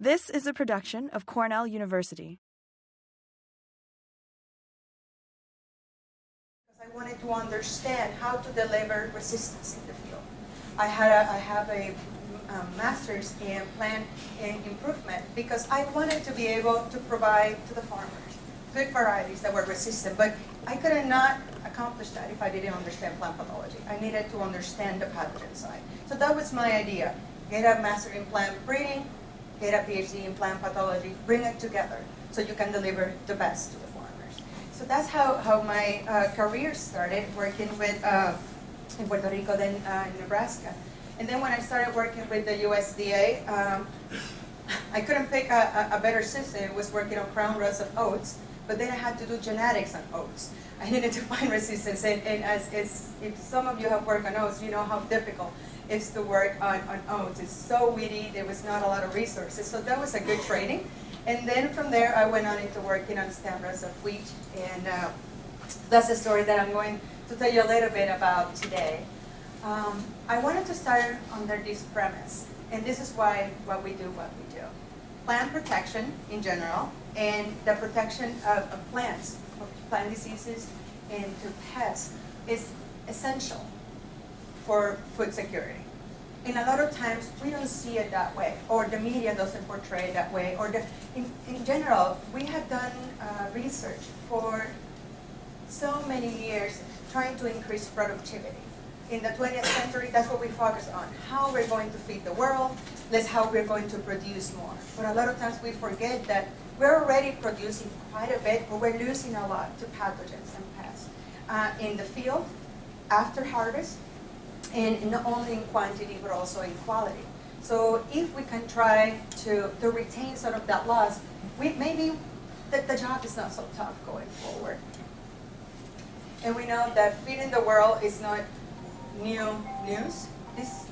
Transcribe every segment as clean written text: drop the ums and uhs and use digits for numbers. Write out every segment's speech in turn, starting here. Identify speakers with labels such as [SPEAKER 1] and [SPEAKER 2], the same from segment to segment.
[SPEAKER 1] This is a production of Cornell University.
[SPEAKER 2] I wanted to understand how to deliver resistance in the field. I have a master's in plant improvement because I wanted to be able to provide to the farmers good varieties that were resistant, but I could not accomplish that if I didn't understand plant pathology. I needed to understand the pathogen side. So that was my idea. Get a master in plant breeding, get a PhD in plant pathology, bring it together so you can deliver the best to the farmers. So that's how my career started, working with in Puerto Rico, then in Nebraska. And then when I started working with the USDA, I couldn't pick a better system. It was working on crown rows of oats, but then I had to do genetics on oats. I needed to find resistance, and if some of you have worked on oats, you know how difficult it is to work on oats. It's so weedy, there was not a lot of resources, so that was a good training. And then from there, I went on into working on stem rows of wheat, and that's a story that I'm going to tell you a little bit about today. I wanted to start under this premise, and this is why we do what we do. Plant protection in general, and the protection of plants, of plant diseases, and to pests is essential for food security. And a lot of times we don't see it that way, or the media doesn't portray it that way, or in general, we have done research for so many years trying to increase productivity. In the 20th century, that's what we focus on, how we're going to feed the world, that's how we're going to produce more. But a lot of times we forget that we're already producing quite a bit, but we're losing a lot to pathogens and pests in the field, after harvest, and not only in quantity, but also in quality. So if we can try to retain sort of that loss, maybe the job is not so tough going forward. And we know that feeding the world is not new news. This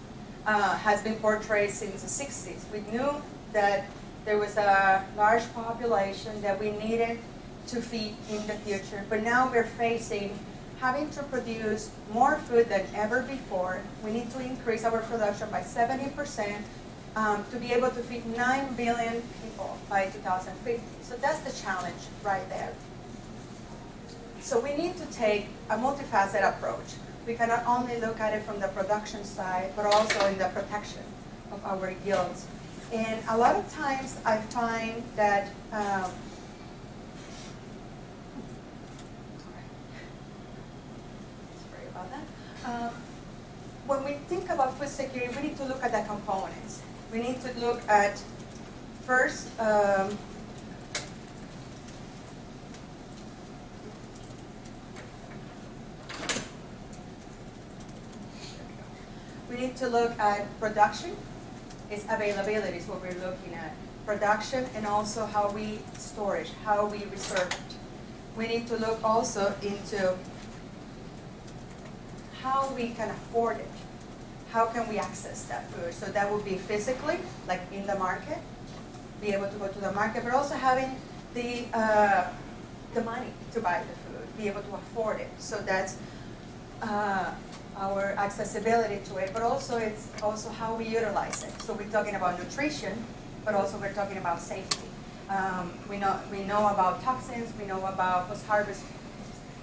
[SPEAKER 2] has been portrayed since the 60s. We knew that there was a large population that we needed to feed in the future, but now we're facing having to produce more food than ever before. We need to increase our production by 70% to be able to feed 9 billion people by 2050. So that's the challenge right there. So we need to take a multifaceted approach. We cannot only look at it from the production side, but also in the protection of our yields. And a lot of times I find that when we think about food security, we need to look at the components. We need to look at, first, we need to look at production. It's availability is what we're looking at. Production, and also how we store it, how we reserve it. We need to look also into how we can afford it. How can we access that food? So that would be physically, like in the market, be able to go to the market, but also having the money to buy the food, be able to afford it. So that's our accessibility to it, but also it's also how we utilize it. So we're talking about nutrition, but also we're talking about safety. We know about toxins, we know about post-harvest,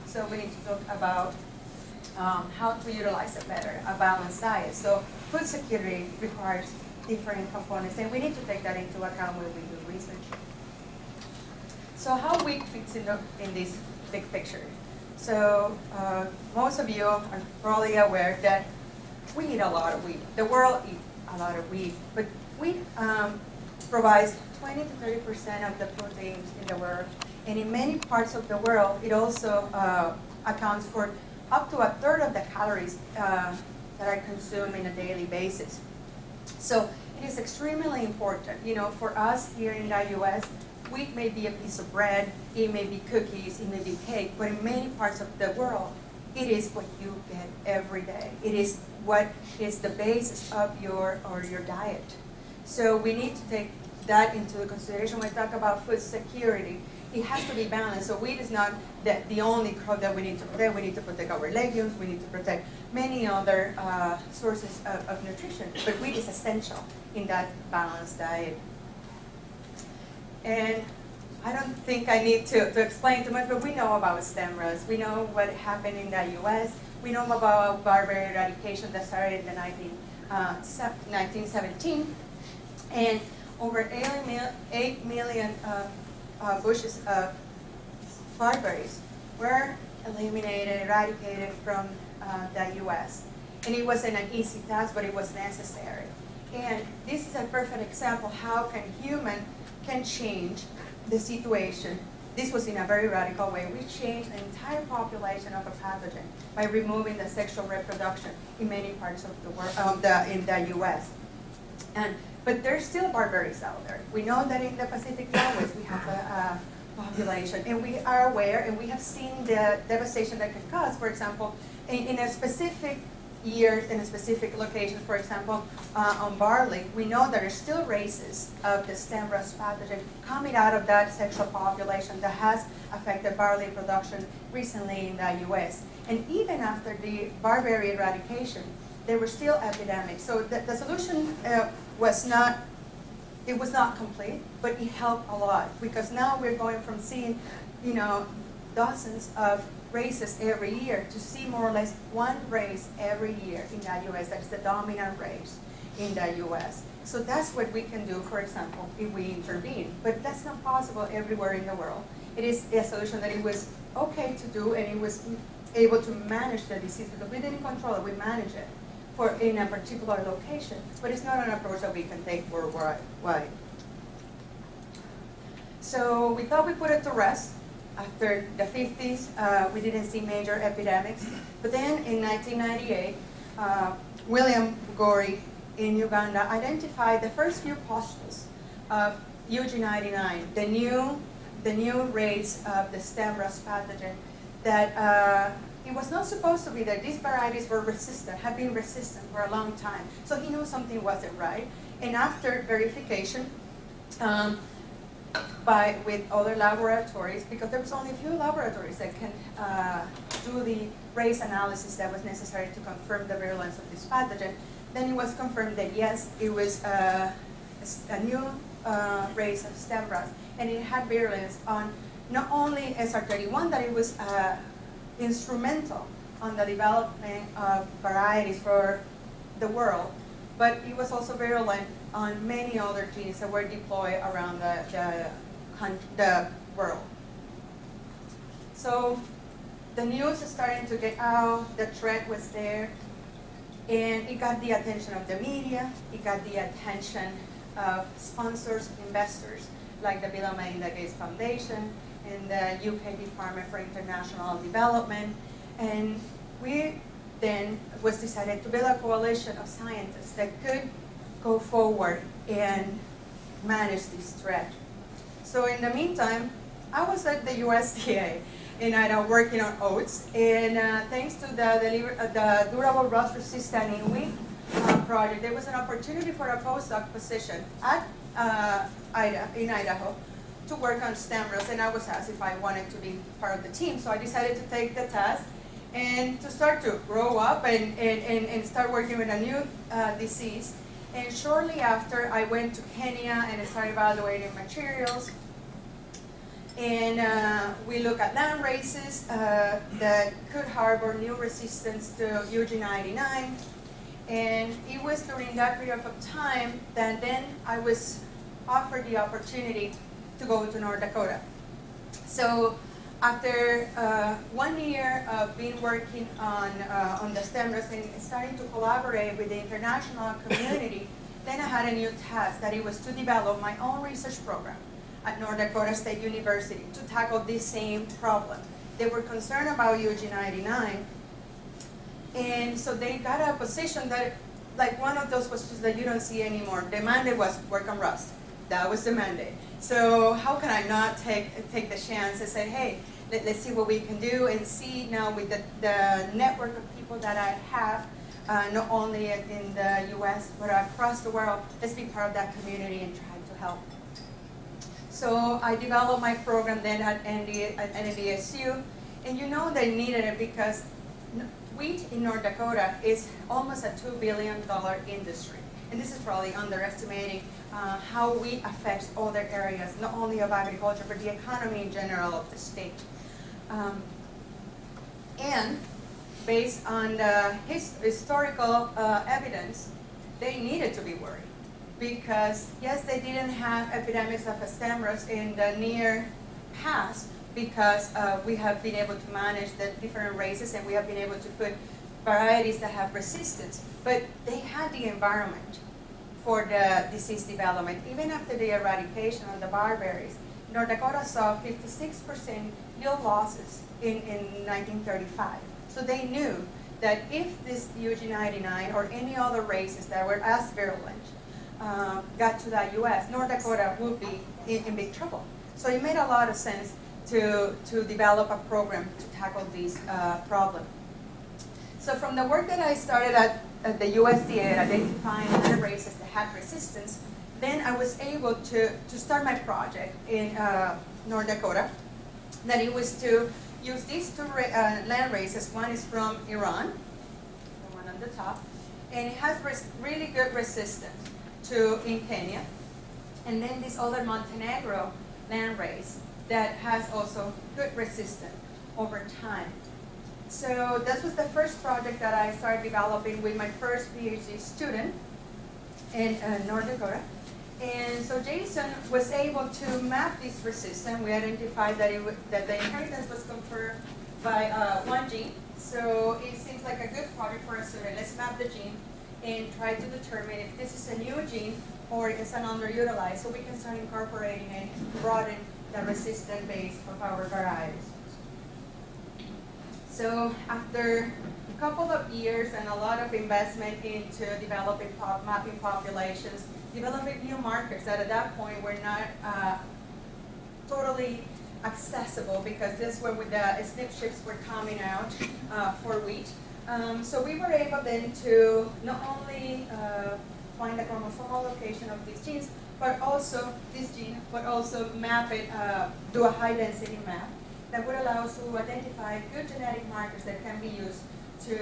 [SPEAKER 2] so we need to talk about how to utilize it better, a balanced diet. So food security requires different components, and we need to take that into account when we do research. So how wheat fits in this big picture? So most of you are probably aware that we eat a lot of wheat. The world eats a lot of wheat, but wheat provides 20 to 30% of the proteins in the world, and in many parts of the world, it also accounts for up to a third of the calories that are consumed on a daily basis. So it is extremely important. You know, for us here in the U.S., wheat may be a piece of bread, it may be cookies, it may be cake, but in many parts of the world, it is what you get every day. It is what is the basis of your diet. So we need to take that into consideration when we talk about food security. It has to be balanced. So wheat is not the only crop that we need to protect. We need to protect our legumes. We need to protect many other sources of nutrition. But wheat is essential in that balanced diet. And I don't think I need to explain too much, but we know about stem rust. We know what happened in the US. We know about barberry eradication that started in the 1917. And over 8 million bushes of barberries were eliminated, eradicated from the US. And it wasn't an easy task, but it was necessary. And this is a perfect example how human can change the situation. This was in a very radical way. We changed the entire population of a pathogen by removing the sexual reproduction in many parts of the world, in the US. But there's still barberries out there. We know that in the Pacific Northwest we have a population, and we are aware, and we have seen the devastation that can cause. For example, in a specific years in a specific location, for example, on barley, we know there are still races of the stem rust pathogen coming out of that sexual population that has affected barley production recently in the US. And even after the barberry eradication, there were still epidemics. So the solution was not complete, but it helped a lot, because now we're going from seeing, dozens of races every year to see more or less one race every year in the US. That's the dominant race in the US. So that's what we can do, for example, if we intervene. But that's not possible everywhere in the world. It is a solution that it was okay to do, and it was able to manage the disease, because we didn't control it, we manage it in a particular location. But it's not an approach that we can take worldwide. So we thought we put it to rest. After the 50s, we didn't see major epidemics. But then in 1998, William Gorry in Uganda identified the first few pustules of UG99, the new race of the stem rust pathogen that it was not supposed to be there. These varieties were resistant, had been resistant for a long time. So he knew something wasn't right. And after verification, with other laboratories, because there was only a few laboratories that can do the race analysis that was necessary to confirm the virulence of this pathogen, then it was confirmed that yes, it was a new race of stem rust, and it had virulence on not only SR31, that it was instrumental on the development of varieties for the world, but it was also virulent on many other genes that were deployed around the world. So the news is starting to get out, the threat was there, and it got the attention of the media, it got the attention of sponsors, investors, like the Bill and Melinda Gates Foundation and the UK Department for International Development. And we then was decided to build a coalition of scientists that could go forward and manage this threat. So in the meantime, I was at the USDA in Idaho working on oats, and thanks to the Durable Rust Resistant in Wheat project, there was an opportunity for a postdoc position at in Idaho to work on stem rust, and I was asked if I wanted to be part of the team. So I decided to take the task and to start to grow up and start working with a new disease. And shortly after, I went to Kenya and I started evaluating materials. And we look at land races that could harbor new resistance to UG99. And it was during that period of time that then I was offered the opportunity to go to North Dakota. So after 1 year of being working on the stem rust and starting to collaborate with the international community, then I had a new task, that it was to develop my own research program at North Dakota State University to tackle this same problem. They were concerned about UG99, and so they got a position that, like, one of those positions that you don't see anymore. The mandate was work on rust. That was the mandate. So how can I not take the chance and say, hey, let's see what we can do, and see now with the network of people that I have, not only in the US, but across the world, let's be part of that community and try to help. So I developed my program then at NDSU, and they needed it because wheat in North Dakota is almost a $2 billion industry. and this is probably underestimating how wheat affects other areas, not only of agriculture, but the economy in general of the state. And based on the historical evidence, they needed to be worried. Because yes, they didn't have epidemics of Astemros in the near past, because we have been able to manage the different races and we have been able to put varieties that have resistance. But they had the environment for the disease development. Even after the eradication of the barberries, North Dakota saw 56% yield losses in 1935. So they knew that if this UG99 or any other races that were as virulent got to the U.S., North Dakota would be in big trouble. So it made a lot of sense to develop a program to tackle this problem. So from the work that I started at the USDA identifying the races that had resistance, then I was able to start my project in North Dakota. That it was to use these two land races. One is from Iran, the one on the top, and it has really good resistance in Kenya. And then this other Montenegro land race that has also good resistance over time. So this was the first project that I started developing with my first PhD student in North Dakota. And so Jason was able to map this resistance. We identified that the inheritance was conferred by one gene. So it seems like a good project for a student. Let's map the gene and try to determine if this is a new gene or it's an underutilized, so we can start incorporating and broaden the resistant base of our varieties. So after a couple of years and a lot of investment into developing mapping populations, developing new markers that at that point were not totally accessible, because this was when the SNP chips were coming out for wheat. So we were able then to not only find the chromosomal location of these genes, but also this gene, but also map it, do a high density map that would allow us to identify good genetic markers that can be used to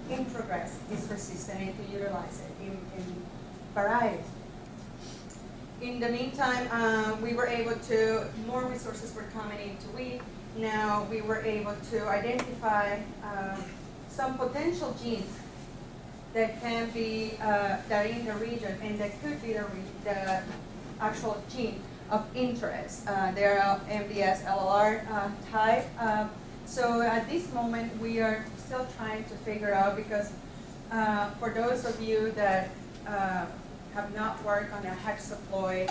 [SPEAKER 2] in progress this resistance and to utilize it in varieties. In the meantime, we were able to, more resources were coming into wheat. Now we were able to identify some potential genes that can be, that are in the region and that could be the actual gene of interest. They're MDS LLR type. So at this moment, we are still trying to figure out, because for those of you that have not worked on a hexaploid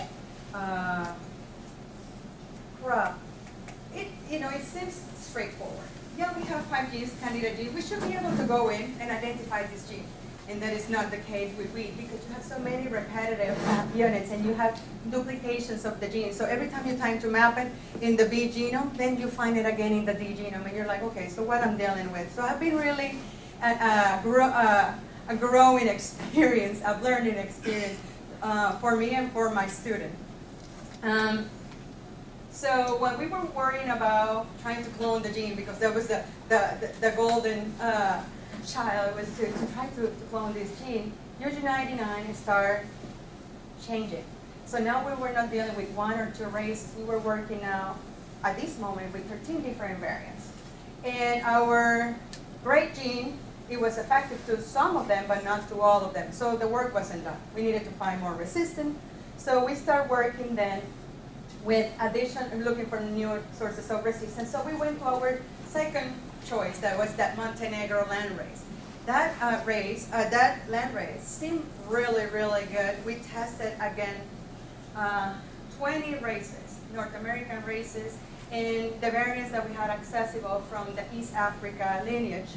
[SPEAKER 2] crop, it seems straightforward. Yeah, we have 5 genes, candidate genes. We should be able to go in and identify this gene. And that is not the case with wheat, because you have so many repetitive units and you have duplications of the gene. So every time you time to map it in the B genome, then you find it again in the D genome, and you're like, okay, so what I'm dealing with? So I've been really a growing experience, a learning experience for me and for my student. So when we were worrying about trying to clone the gene, because that was the golden child, was to try to clone this gene, UG99 started changing. So now we were not dealing with 1 or 2 races. We were working now, at this moment, with 13 different variants. And our great gene, it was effective to some of them, but not to all of them. So the work wasn't done. We needed to find more resistant. So we started working then with looking for new sources of resistance. So we went to our second choice, that was that Montenegro land race. That that land race seemed really, really good. We tested again 20 races, North American races, and the variants that we had accessible from the East Africa lineage,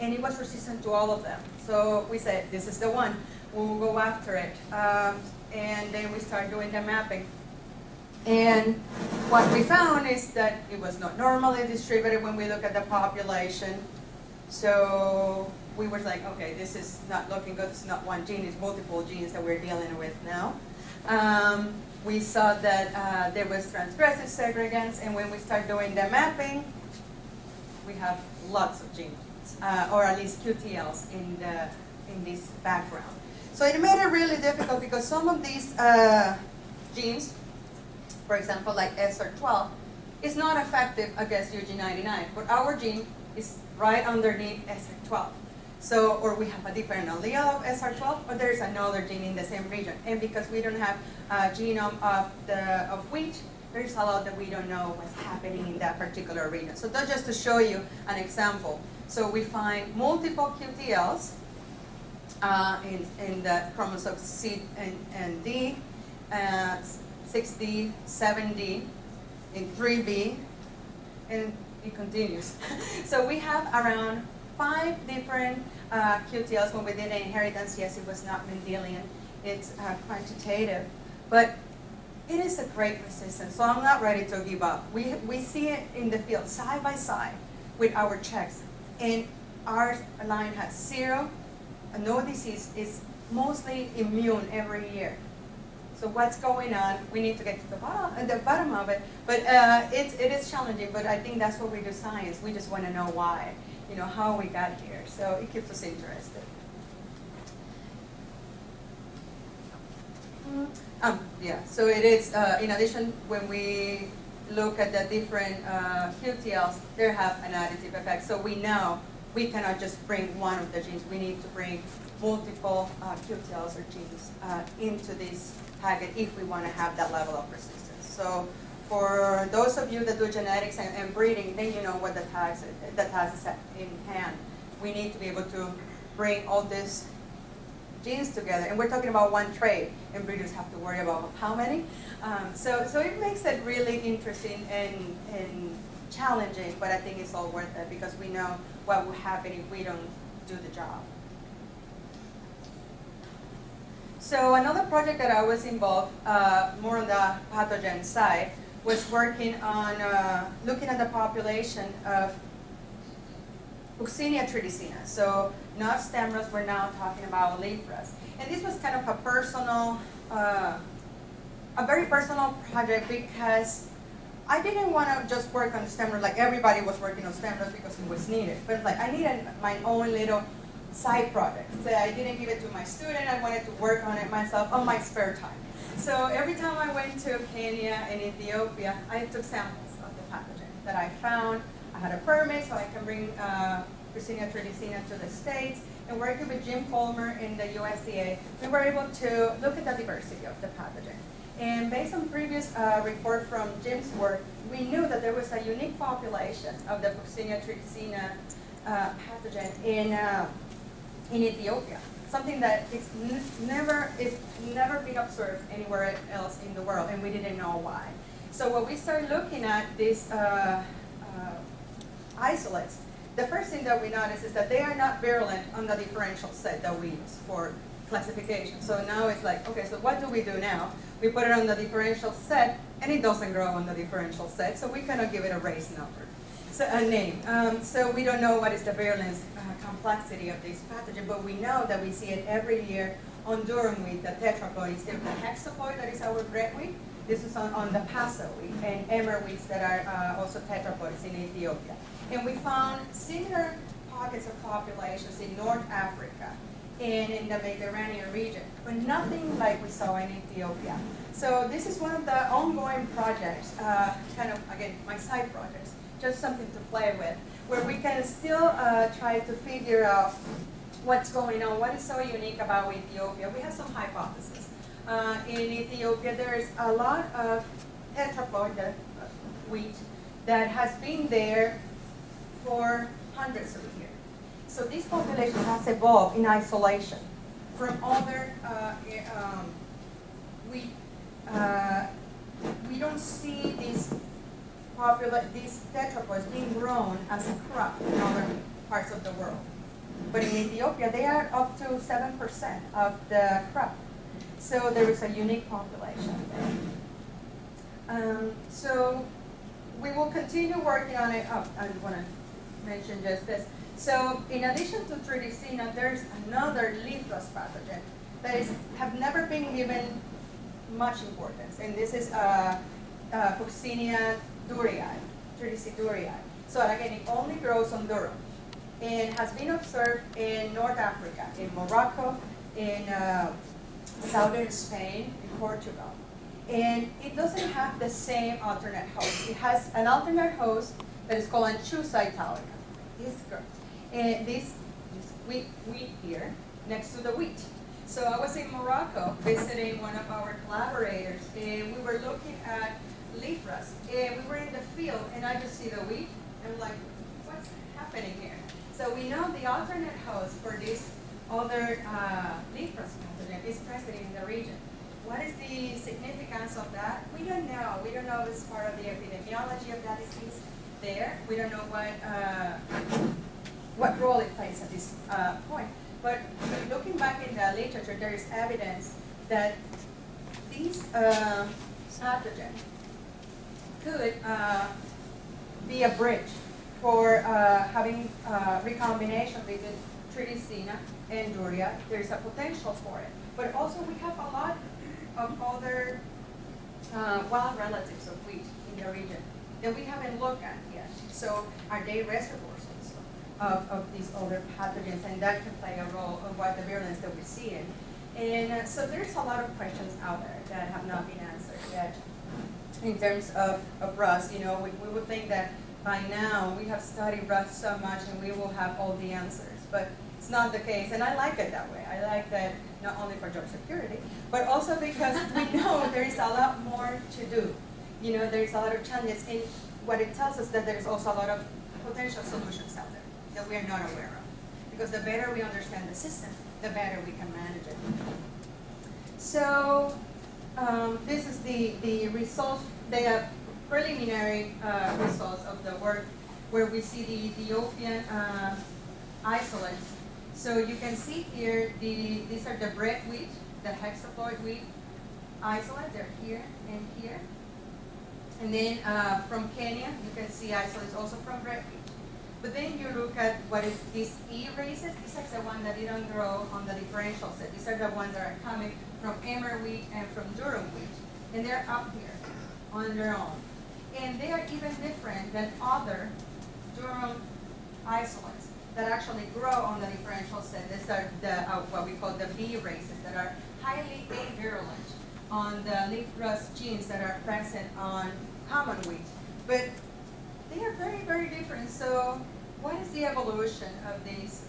[SPEAKER 2] and it was resistant to all of them. So we said, this is the one, we'll go after it. And then we started doing the mapping. And what we found is that it was not normally distributed when we look at the population. So we were like, okay, this is not looking good. It's not one gene, it's multiple genes that we're dealing with now. We saw that there was transgressive segregants, and when we start doing the mapping, we have lots of genes, or at least QTLs in this background. So it made it really difficult because some of these genes, for example, like SR12, is not effective against UG99, but our gene is right underneath SR12. So, or we have a different allele of SR12, or there's another gene in the same region. And because we don't have a genome of wheat, there's a lot that we don't know what's happening in that particular region. So that's just to show you an example. So we find multiple QTLs in the chromosomes C and D, 6D, 7D, in 3B, and it continues. So we have around 5 different QTLs when we did an inheritance. Yes, it was not Mendelian, it's quantitative, but it is a great resistance, so I'm not ready to give up. We see it in the field side by side with our checks, and our line has 0, no disease, is mostly immune every year. So what's going on? We need to get to the bottom of it, but it is challenging, but I think that's what we do science. We just want to know why, how we got here. So it keeps us interested. Yeah, so it is, in addition, when we look at the different QTLs, they have an additive effect. So we know we cannot just bring one of the genes. We need to bring multiple QTLs or genes into this packet if we want to have that level of resistance. So for those of you that do genetics and breeding, then you know what the task is in hand. We need to be able to bring all these genes together, and we're talking about one trait, and breeders have to worry about how many. So it makes it really interesting and challenging, but I think it's all worth it because we know what will happen if we don't do the job. So another project that I was involved, more on the pathogen side, was working on looking at the population of Buccinia triticina. So not stem rust, we're now talking about leaf rust. And this was kind of a personal, a very personal project because I didn't want to just work on stem rust like everybody was working on stem rust because it was needed. But like I needed my own little side project. So I didn't give it to my student, I wanted to work on it myself on my spare time. So every time I went to Kenya and Ethiopia, I took samples of the pathogen that I found. I had a permit so I can bring Buccinia triticina to the States, and working with Jim Colmer in the USDA, we were able to look at the diversity of the pathogen. And based on previous report from Jim's work, we knew that there was a unique population of the Buccinia triticina pathogen in Ethiopia, something that is never been observed anywhere else in the world, and we didn't know why. So when we started looking at these isolates, the first thing that we noticed is that they are not virulent on the differential set that we use for classification. So now it's like, okay, so what do we do now? We put it on the differential set, and it doesn't grow on the differential set, so we cannot give it a race number, so a name. So we don't know what is the virulence complexity of this pathogen, but we know that we see it every year on durum wheat, the tetraploid, instead of the hexaploid that is our red wheat. This is on the Paso wheat and emmer wheats that are also tetraploids in Ethiopia. And we found similar pockets of populations in North Africa and in the Mediterranean region, but nothing like we saw in Ethiopia. So this is one of the ongoing projects, kind of, again, my side projects, just something to play with, where we can still try to figure out what's going on, what is so unique about Ethiopia. We have some hypotheses. In Ethiopia, there is a lot of tetraploid wheat that has been there for hundreds of years. So this population has evolved in isolation from other wheat. We don't see these tetraploids being grown as a crop in other parts of the world. But in Ethiopia, they are up to 7% of the crop. So there is a unique population there. So we will continue working on it. Oh, I want to mention just this. So in addition to triticina, there's another leaf rust pathogen that have never been given much importance, and this is Buccinia durii, Triticina. So again, it only grows on durum, and has been observed in North Africa, in Morocco, in southern Spain, in Portugal. And it doesn't have the same alternate host. It has an alternate host that is called Anchusa italica. This wheat here next to the wheat. So I was in Morocco visiting one of our collaborators, and we were looking at leaf rust. And we were in the field, and I just see the wheat, and I'm like, what's happening here? So we know the alternate host for this other leaf rust pathogen is present in the region. What is the significance of that? We don't know. We don't know if it's part of the epidemiology of that disease there. We don't know what role it plays at this point. But looking back in the literature, there is evidence that these pathogens could be a bridge for having recombination between Triticina and Duria. There's a potential for it. But also we have a lot of other wild relatives of wheat in the region that we haven't looked at yet. So are they reservoirs also of these other pathogens, and that can play a role of what the virulence that we're seeing. And so there's a lot of questions out there that have not been answered yet. In terms of rust, you know, we would think that by now we have studied rust so much and we will have all the answers, but it's not the case, and I like it that way. I like that not only for job security, but also because we know there is a lot more to do. You know, there's a lot of challenges, and what it tells us that there's also a lot of potential solutions out there that we are not aware of. Because the better we understand the system, the better we can manage it. So this is the results, the preliminary results of the work where we see the Ethiopian isolates. So you can see here, these are the bread wheat, the hexaploid wheat isolate. They're here and here. And then from Kenya, you can see isolates also from bread wheat. But then you look at what is these E races. These are the ones that didn't grow on the differential set. These are the ones that are coming from emmer wheat and from durum wheat. And they're up here on their own. And they are even different than other durum isolates that actually grow on the differential set. These are the what we call the B races that are highly avirulent on the leaf rust genes that are present on common wheat. But they are very, very different. So what is the evolution of these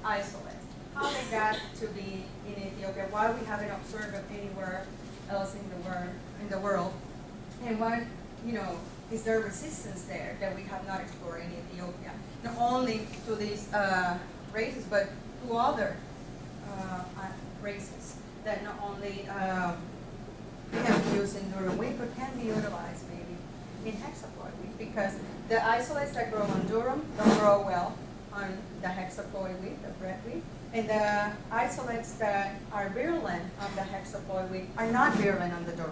[SPEAKER 2] isolates? How they got to be in Ethiopia? Why we haven't observed them anywhere else in the world? And what, you know, is there resistance there that we have not explored in Ethiopia? Not only to these races, but to other races that not only can be used in durum wheat, but can be utilized maybe in hexaploid wheat, because the isolates that grow on durum don't grow well on the hexaploid wheat, the bread wheat, and the isolates that are virulent on the hexaploid wheat are not virulent on the durum.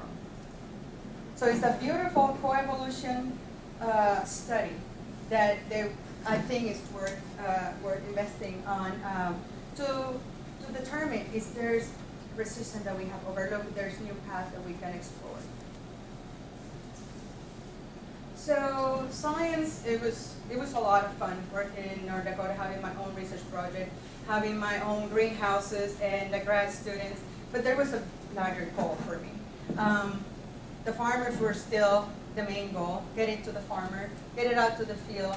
[SPEAKER 2] So it's a beautiful coevolution study that I think is worth investing on to determine if there's resistance that we have overlooked, there's new paths that we can explore. So science, it was a lot of fun working in North Dakota, having my own research project, having my own greenhouses and the grad students, but there was a larger goal for me. The farmers were still the main goal, get it to the farmer, get it out to the field,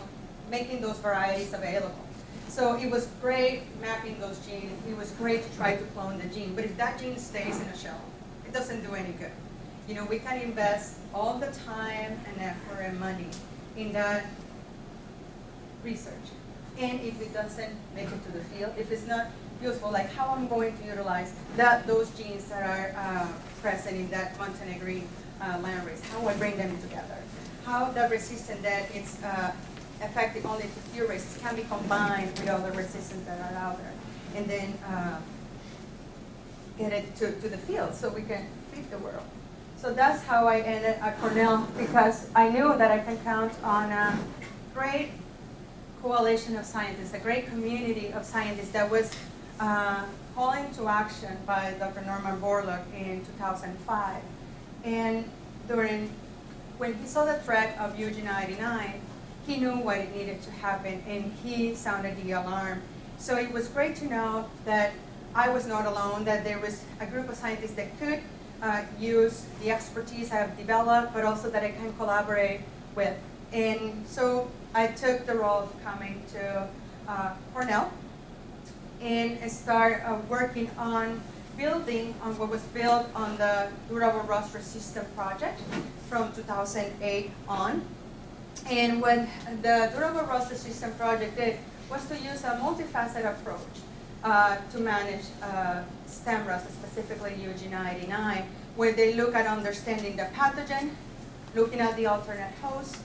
[SPEAKER 2] making those varieties available. So it was great mapping those genes. It was great to try to clone the gene, but if that gene stays in a shell, it doesn't do any good. You know, we can invest all the time and effort and money in that research. And if it doesn't make it to the field, if it's not useful, like how I'm going to utilize those genes that are present in that Montenegrine landrace, how I bring them together, how the resistance that it's effective only to few races can be combined with other resistance that are out there, and then get it to the field so we can feed the world. So that's how I ended at Cornell, because I knew that I can count on a great coalition of scientists, a great community of scientists that was calling to action by Dr. Norman Borlaug in 2005. And when he saw the threat of UG99, he knew what needed to happen, and he sounded the alarm. So it was great to know that I was not alone, that there was a group of scientists that could use the expertise I have developed, but also that I can collaborate with. And so I took the role of coming to Cornell and start working on building on what was built on the Durable Rust Resistant project from 2008 on. And what the Durable Rust Resistant project did was to use a multifaceted approach to manage stem rust, specifically UG99, where they look at understanding the pathogen, looking at the alternate host,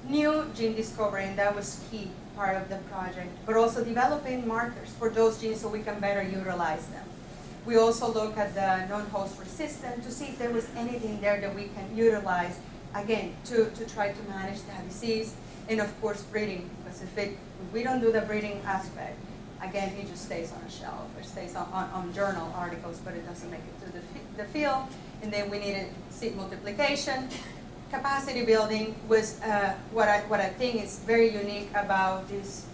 [SPEAKER 2] new gene discovery, and that was key part of the project, but also developing markers for those genes so we can better utilize them. We also look at the non-host resistant to see if there was anything there that we can utilize, again, to try to manage that disease, and of course breeding, because if we don't do the breeding aspect, again, it just stays on a shelf or stays on journal articles, but it doesn't make it to the field. And then we needed seed multiplication. Capacity building was what I think is very unique about this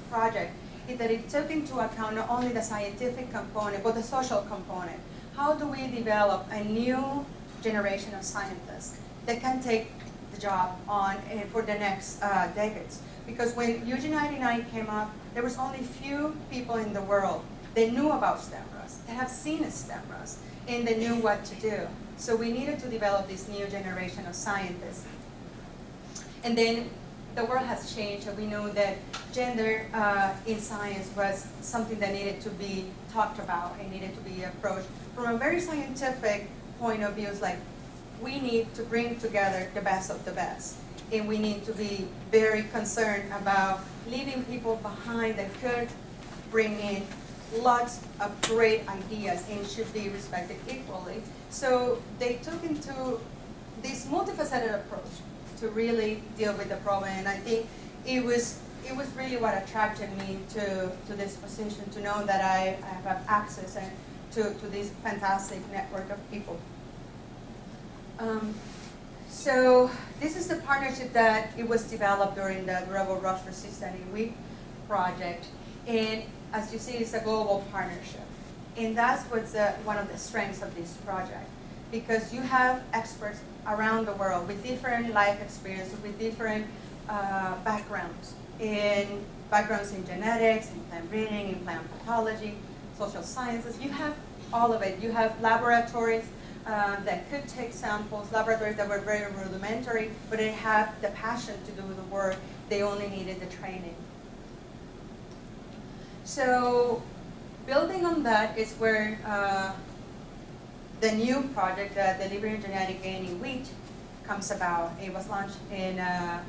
[SPEAKER 2] project, is that it took into account not only the scientific component, but the social component. How do we develop a new generation of scientists that can take the job on for the next decades? Because when UG99 came up, there was only few people in the world that knew about stem rust, that have seen a stem rust, and they knew what to do. So we needed to develop this new generation of scientists. And then the world has changed, and we know that gender in science was something that needed to be talked about and needed to be approached from a very scientific point of view. It's like, we need to bring together the best of the best. And we need to be very concerned about leaving people behind that could bring in lots of great ideas and should be respected equally. So they took into this multifaceted approach to really deal with the problem. And I think it was really what attracted me to this position, to know that I have access to this fantastic network of people. So this is the partnership that it was developed during the Durable Rust Resistant in Wheat project. And as you see, it's a global partnership. And that's what's one of the strengths of this project, because you have experts around the world with different life experiences, with different backgrounds in genetics, in plant breeding, in plant pathology, social sciences. You have all of it. You have laboratories that could take samples, laboratories that were very rudimentary, but they have the passion to do the work. They only needed the training. So building on that is where the new project, the Delivering Genetic Gain in Wheat, comes about. It was launched in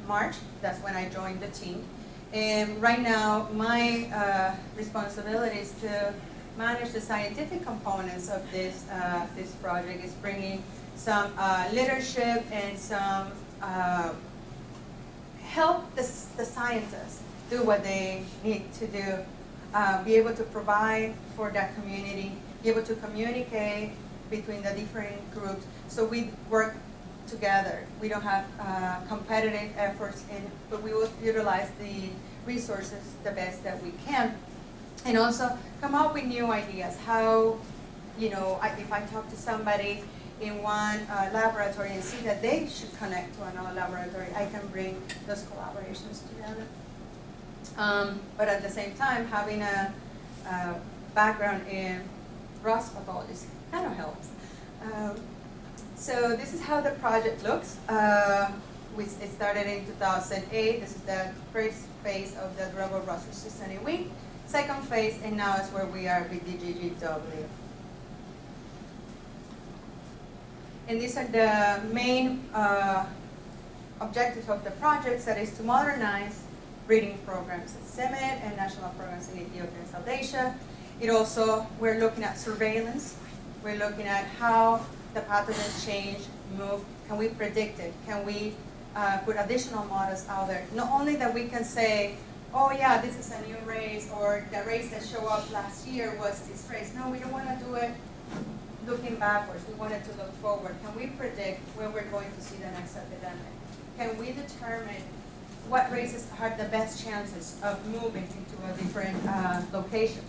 [SPEAKER 2] March. That's when I joined the team. And right now, my responsibility is to manage the scientific components of this project. Is bringing some leadership and some help the scientists do what they need to do, be able to provide for that community, be able to communicate between the different groups. So we work together. We don't have competitive efforts, but we will utilize the resources the best that we can. And also come up with new ideas. How, if I talk to somebody in one laboratory and see that they should connect to another laboratory, I can bring those collaborations together. But at the same time, having a background in rust pathology kind of helps. So this is how the project looks. It started in 2008. This is the first phase of the Durable Rust Resistant in Wheat. Second phase, and now is where we are with DGGW. And these are the main objectives of the project, that is to modernize breeding programs at CEMET and national programs in Ethiopia and South Asia. We're looking at surveillance. We're looking at how the pathogens change, move. Can we predict it? Can we put additional models out there? Not only that we can say, oh yeah, this is a new race, or the race that showed up last year was this race. No, we don't want to do it looking backwards. We want it to look forward. Can we predict where we're going to see the next epidemic? Can we determine what races have the best chances of moving into a different location?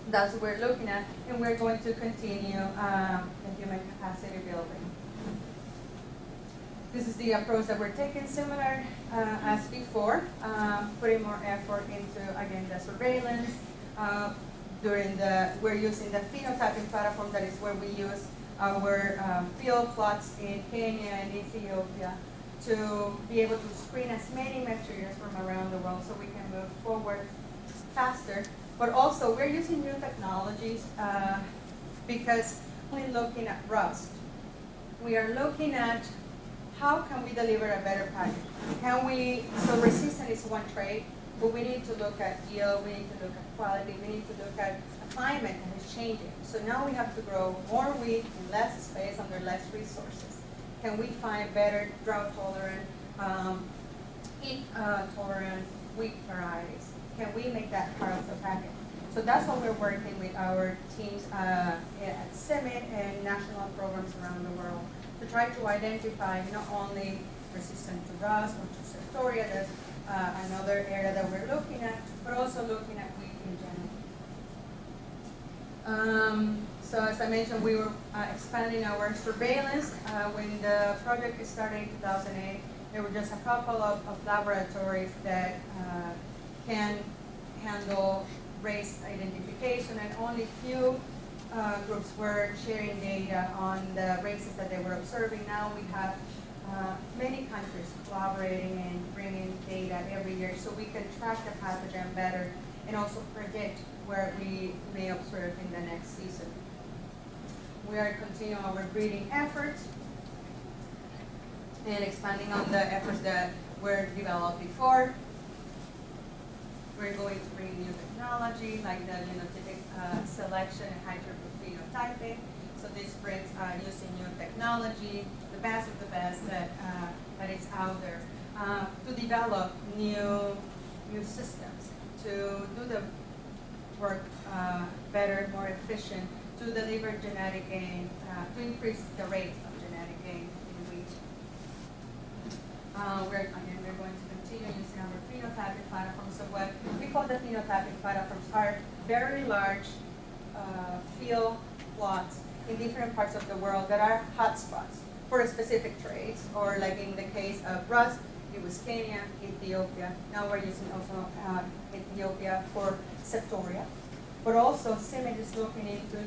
[SPEAKER 2] That's what we're looking at, and we're going to continue the human capacity building. This is the approach that we're taking, similar as before, putting more effort into, again, the surveillance. We're using the phenotyping platform, that is where we use our field plots in Kenya and Ethiopia to be able to screen as many materials from around the world so we can move forward faster. But also, we're using new technologies because we're looking at rust. We are looking at how can we deliver a better package? So resistance is one trait, but we need to look at yield, we need to look at quality, we need to look at a climate that is changing. So now we have to grow more wheat in less space under less resources. Can we find better drought tolerant, heat tolerant wheat varieties? Can we make that part of the package? So that's what we're working with our teams at CIMMYT and national programs around the world to try to identify not only resistant to rust or to septoria, that's another area that we're looking at, but also looking at wheat in general. So as I mentioned, we were expanding our surveillance. When the project started in 2008, there were just a couple of laboratories that can handle race identification, and only few groups were sharing data on the races that they were observing. Now we have many countries collaborating and bringing data every year so we can track the pathogen better and also predict where we may observe in the next season. We are continuing our breeding efforts and expanding on the efforts that were developed before. We're going to bring new technology like the genotypic selection and hydrophenotyping. So this brings using new technology, the best of the best that is out there, to develop new systems, to do the work better, more efficient, to deliver genetic gain, to increase the rate of genetic gain in wheat. We're going to continue using our phenotyping platforms. So what we call the phenotyping platforms are very large field plots in different parts of the world that are hotspots for specific traits, or like in the case of rust, it was Kenya, Ethiopia. Now we're using also Ethiopia for septoria. But also CIMMYT is looking into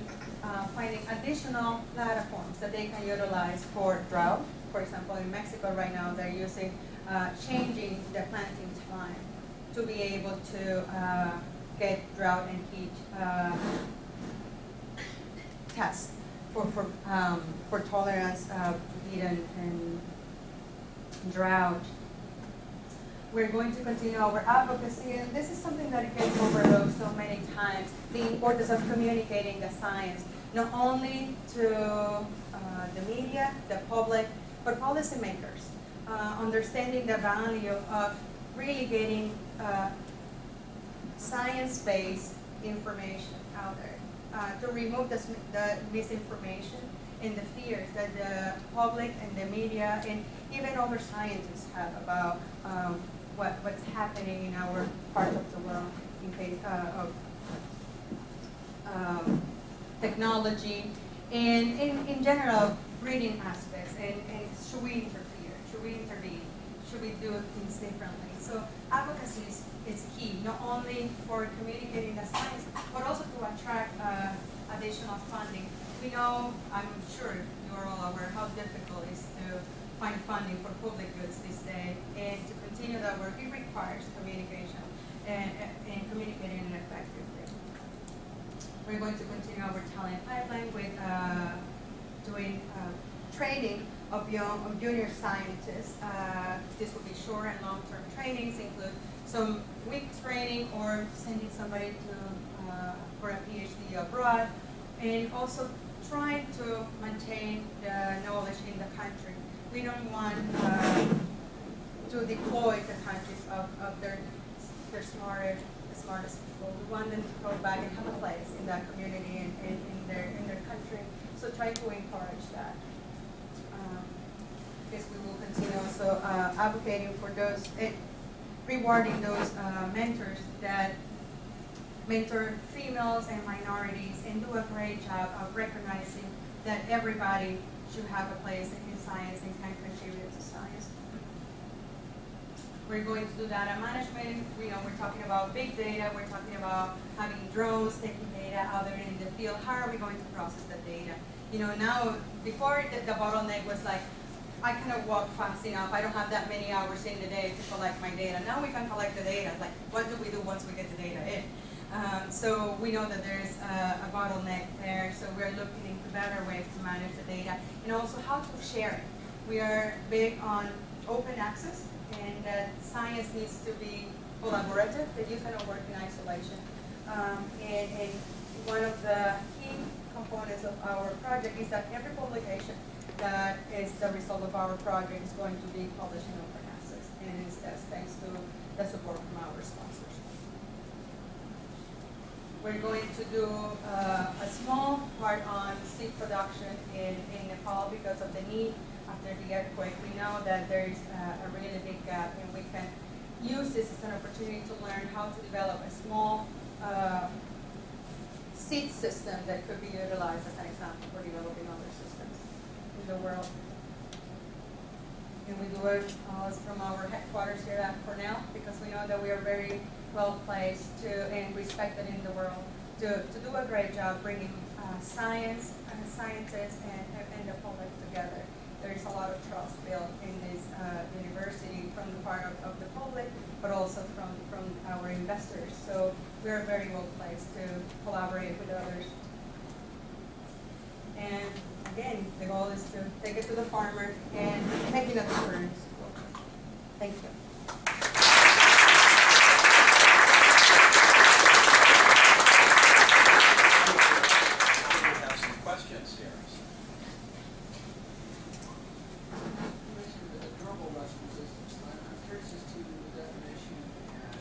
[SPEAKER 2] finding additional platforms that they can utilize for drought. For example, in Mexico right now, they're using changing the planting time to be able to get drought and heat tests for tolerance of heat and drought. We're going to continue our advocacy, and this is something that gets overlooked so many times, the importance of communicating the science, not only to the media, the public, but policymakers, understanding the value of really getting science-based information out there, to remove the misinformation and the fears that the public and the media and even other scientists have about what's happening in our part of the world in case of technology and in general breeding aspects, and should we interfere, should we intervene, should we do things differently. So advocacy is key, not only for communicating the science, but also to attract additional funding. We know, I'm sure you're all aware how difficult it is to find funding for public goods this day, and to continue that work, it requires communication and communicating in an effective way. We're going to continue our talent pipeline with doing training of junior scientists. This will be short and long-term trainings, include some week training or sending somebody to for a PhD abroad, and also trying to maintain the knowledge in the country. We don't want to deploy the countries of their smartest people. We want them to go back and have a place in that community and in their country. So try to encourage that. Yes, we will continue also advocating for those, rewarding those mentors that mentor females and minorities, and do a great job of recognizing that everybody should have a place in science and can contribute to science. We're going to do data management. We're talking about big data. We're talking about having drones taking data out there in the field. How are we going to process the data? Now, before the bottleneck was like, I cannot walk fast enough. I don't have that many hours in the day to collect my data. Now we can collect the data. Like, what do we do once we get the data in? So we know that there's a bottleneck there. So we're looking into better ways to manage the data and also how to share it. We are big on open access, and that science needs to be collaborative, that you cannot work in isolation. And one of the key components of our project is that every publication that is the result of our project is going to be published in open access, and that's thanks to the support from our sponsors. We're going to do a small part on seed production in Nepal because of the need after the earthquake. We know that there is a really big gap, and we can use this as an opportunity to learn how to develop a small seed system that could be utilized as an example for developing other systems in the world. And we do it from our headquarters here at Cornell, because we know that we are very well placed to and respected in the world to do a great job bringing science and scientists and the public together. There is a lot of trust built in this university from the part of the public, but also from our investors. So we are very well placed to collaborate with others. And again, the goal is to take it to the farmer and making a difference. Thank you.
[SPEAKER 3] We have some questions here.
[SPEAKER 4] You mentioned durable rust resistance. I'm curious as to the definition and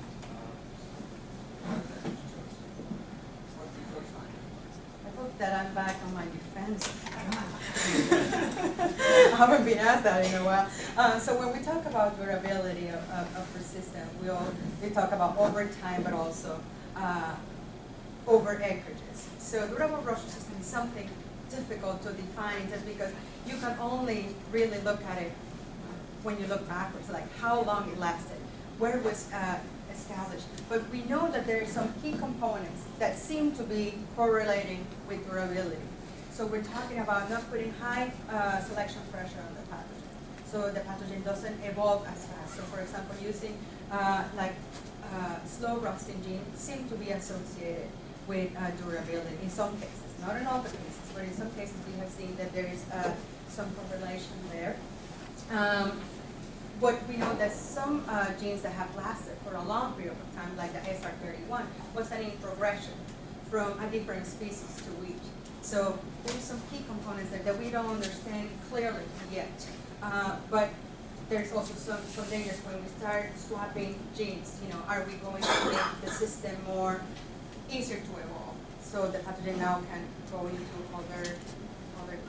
[SPEAKER 4] what the approach might be.
[SPEAKER 2] I hope that I'm back on my defense. I haven't been asked that in a while. So when we talk about durability of resistance, we talk about over time, but also over acreages. So durable rust resistance is something difficult to define, just because you can only really look at it when you look backwards, like how long it lasted, where it was established. But we know that there are some key components that seem to be correlating with durability. So we're talking about not putting high selection pressure on the pathogen, so the pathogen doesn't evolve as fast. So for example, using slow rusting genes seem to be associated with durability in some cases, not in all the cases, but in some cases we have seen that there is some correlation there. But we know that some genes that have lasted for a long period of time, like the SR31, was an in progression from a different species to wheat. So there's some key components there that we don't understand clearly yet. But there's also some dangers when we start swapping genes. Are we going to make the system more easier to evolve, so the pathogen now can go into other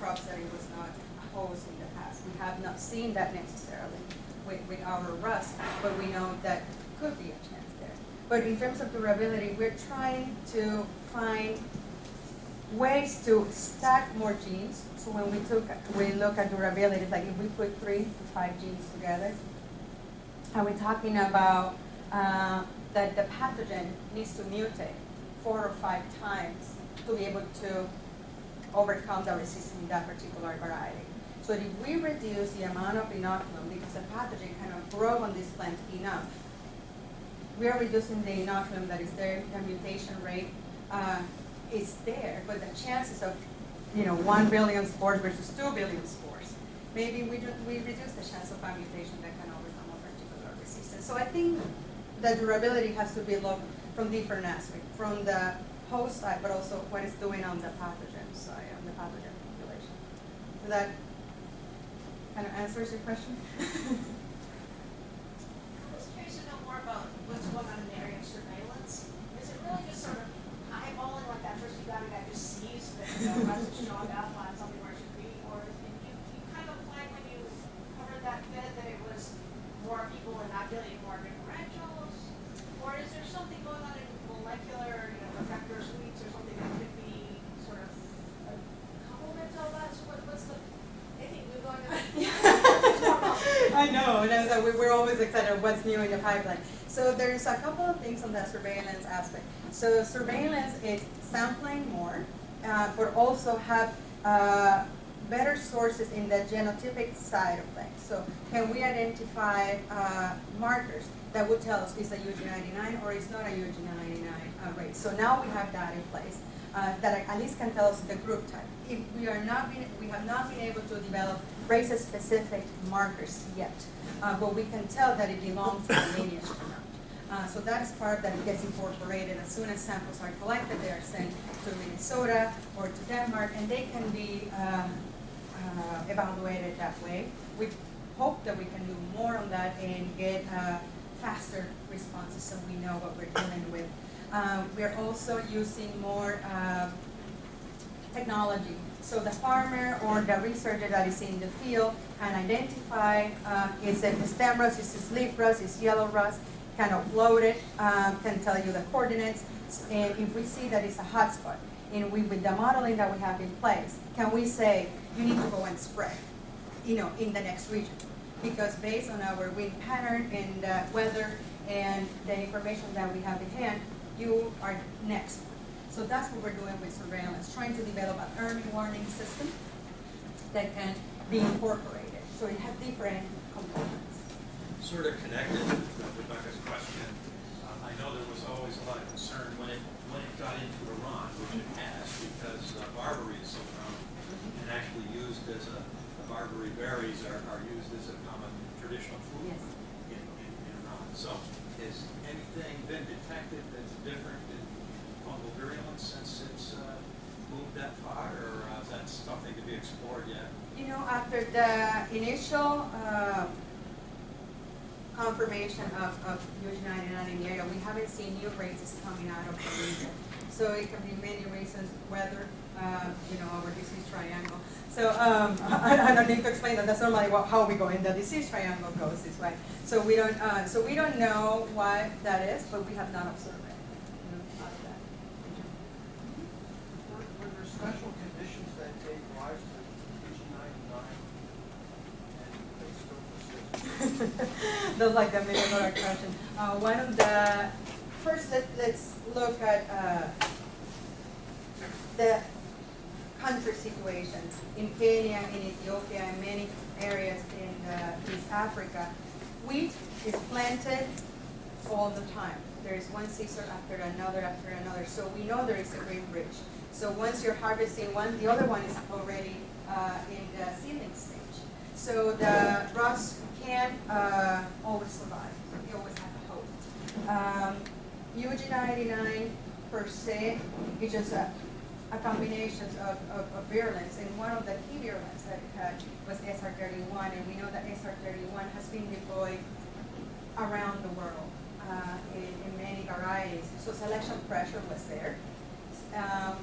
[SPEAKER 2] crops that it was not a host in the past? We have not seen that necessarily with our rust, but we know that could be a chance there. But in terms of durability, we're trying to find ways to stack more genes. So when we look at durability, like if we put 3 to 5 genes together, are we talking about that the pathogen needs to mutate 4 or 5 times to be able to overcome the resistance in that particular variety? So if we reduce the amount of inoculum, because the pathogen cannot grow on this plant enough, we are reducing the inoculum that is there. The mutation rate is there, but the chances of 1 billion spores versus 2 billion spores, maybe we reduce the chance of a mutation that can overcome a particular resistance. So I think the durability has to be looked from different aspects, from the host side, but also what it's doing on the pathogen side, on the pathogen population. So that kind of answers your question.
[SPEAKER 5] I was curious to know more about what's going on in the area of surveillance. Is it really just sort of eyeballing, like that first you got a guy who sees that rust is showing up on something where it should be, or you kind of implied when you covered that bit that it was more people inoculating more differentials, or is there something going on in molecular,
[SPEAKER 2] I know, and I was like, we're always excited of what's new in the pipeline. So there's a couple of things on the surveillance aspect. So surveillance is sampling more, but also have better sources in the genotypic side of things. So can we identify markers that would tell us is a UG99 or is not a UG99 race? So now we have that in place that at least can tell us the group type. If we have not been able to develop race-specific markers yet, but we can tell that it belongs to the lineage or not. So that is part that gets incorporated as soon as samples are collected. They are sent to Minnesota or to Denmark, and they can be evaluated that way. We hope that we can do more on that and get faster responses so we know what we're dealing with. We're also using more technology. So the farmer or the researcher that is in the field can identify is it stem rust, is it leaf rust, is yellow rust, can upload it, can tell you the coordinates, and if we see that it's a hotspot, and with the modeling that we have in place, can we say, you need to go and spray, in the next region? Because based on our wind pattern and weather and the information that we have in hand, you are next. So that's what we're doing with surveillance, trying to develop an early warning system that can be incorporated. So it has different components.
[SPEAKER 3] Sort of connected with Rebecca's question, I know there was always a lot of concern when it got into Iran, which it has, because barberry is so common and actually used as barberry berries are used as a common traditional food
[SPEAKER 2] Yes.
[SPEAKER 3] in Iran. So has anything been detected that's different in fungal virulence since it's moved that far, or is that something to be explored yet?
[SPEAKER 2] After the initial confirmation of UG99 in the area, we haven't seen new races coming out of the region. So it can be many reasons, weather, our disease triangle. So I don't need to explain that. That's normally how we go in the disease triangle goes this way. So we don't know why that is, but we have not observed it out of that.
[SPEAKER 4] Were there special conditions that gave rise to UG99 and they still persist?
[SPEAKER 2] That's like the $1 million question. One of the first, let's look at the country situation in Kenya, in Ethiopia, and many areas in East Africa. Wheat is planted all the time. There is one season after another, so we know there is a grain bridge. So once you're harvesting one, the other one is already in the seedling stage. So the rust can always survive. You always have a host. UG99 per se is just a combination of virulence, and one of the key virulence that it had was SR31, and we know that SR31 has been deployed around the world in many varieties. So selection pressure was there.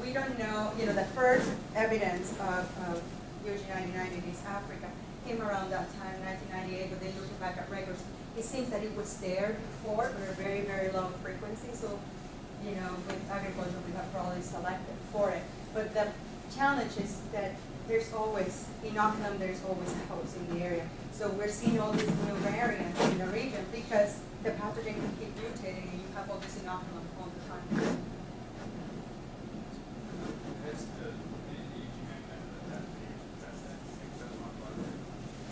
[SPEAKER 2] We don't know, the first evidence of UG99 in East Africa came around that time, 1998, but then looking back at records, it seems that it was there before, but a very, very low frequency. So, with agriculture, we have probably selected for it. But the challenge is that there's always inoculum, there's always a host in the area. So we're seeing all these new variants in the region because the pathogen can keep mutating and you have all this inoculum all the time.
[SPEAKER 6] That's the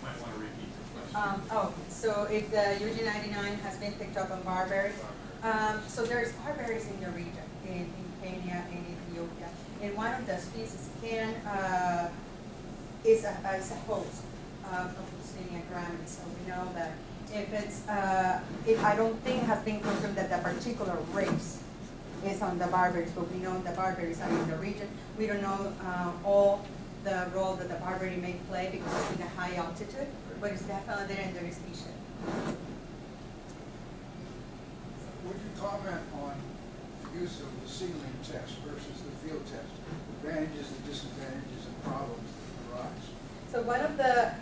[SPEAKER 6] might want to repeat the question.
[SPEAKER 2] So if the UG99 has been picked up on barberry, so there's barberries in the region, in Kenya and Ethiopia, and one of the species is a host of Yersinia graminis. So we know that if I don't think it has been confirmed that the particular race is on the barberries, but we know the barberries are in the region. We don't know all the role that the barberry may play because it's in a high altitude, but it's definitely there and there is issue.
[SPEAKER 4] Would you comment on the use of the seedling test versus the field test? Advantages and disadvantages and problems that arise.
[SPEAKER 2] So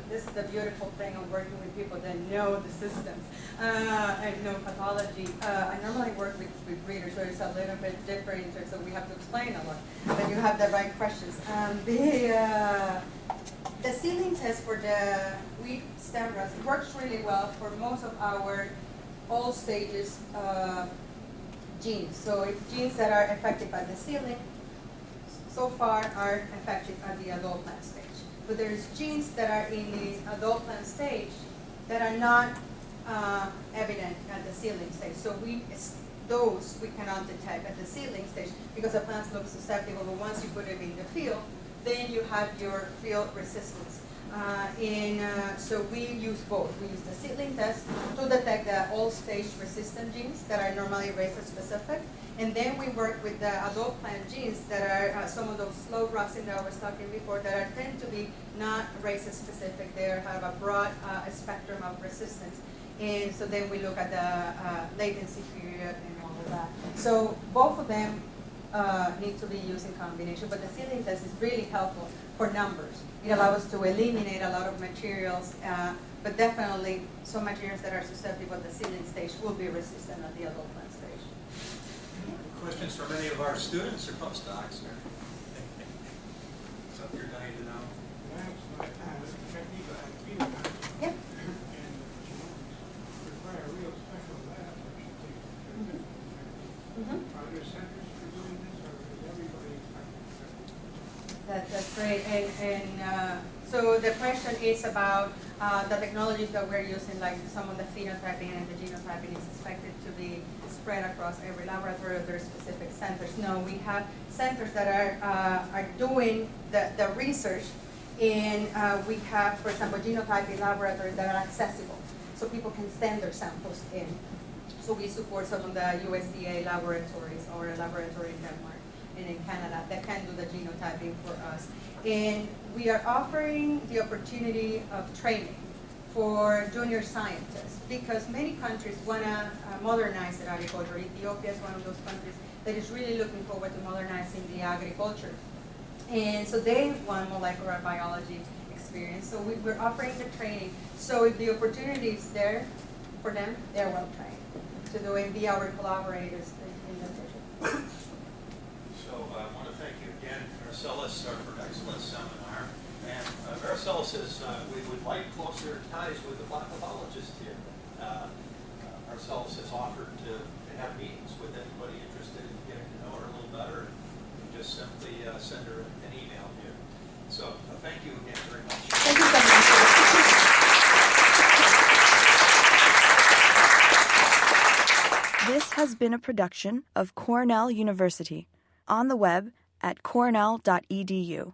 [SPEAKER 2] this is the beautiful thing of working with people that know the systems and know pathology. I normally work with breeders, so it's a little bit different in terms of we have to explain a lot, but you have the right questions. The sealing test for the wheat stem rust works really well for most of our all stages genes. So it's genes that are affected by the sealing so far are affected at the adult plant stage. But there's genes that are in the adult plant stage that are not evident at the sealing stage. So those we cannot detect at the sealing stage because the plants look susceptible. But once you put them in the field, then you have your field resistance. So we use both. We use the seedling test to detect the all-stage resistant genes that are normally race-specific, and then we work with the adult plant genes that are some of those slow rusting that I was talking before that tend to be not race-specific. They have a broad spectrum of resistance, and so then we look at the latency period and all of that. So both of them need to be used in combination, but the seedling test is really helpful for numbers. It allows us to eliminate a lot of materials, but definitely some materials that are susceptible at the seedling stage will be resistant at the adult plant stage.
[SPEAKER 3] Questions from any of our students or postdocs? Something you're dying to know?
[SPEAKER 2] Yep.
[SPEAKER 4] Require a real special lab, I should think.
[SPEAKER 2] Mm-hmm.
[SPEAKER 4] Are there centers for doing this, or is everybody?
[SPEAKER 2] That's great. So the question is about the technologies that we're using, like some of the phenotyping and the genotyping is expected to be spread across every laboratory, or there are specific centers. No, we have centers that are doing the research, and we have, for example, genotyping laboratories that are accessible, so people can send their samples in. So we support some of the USDA laboratories or a laboratory in Denmark and in Canada that can do the genotyping for us. And we are offering the opportunity of training for junior scientists because many countries want to modernize their agriculture. Ethiopia is one of those countries that is really looking forward to modernizing the agriculture. And so they want molecular biology experience. So we're offering the training. So if the opportunity is there for them, they're well trained to do and be our collaborators in the vision.
[SPEAKER 3] So I want to thank you again, Maricelis, for an excellent seminar. And Maricelis says we would like closer ties with the plant pathologist here. Maricelis has offered to have meetings with anybody interested in getting to know her a little better. And just simply send her an email here. So thank you again very much.
[SPEAKER 2] Thank you so much.
[SPEAKER 1] This has been a production of Cornell University, on the web at cornell.edu.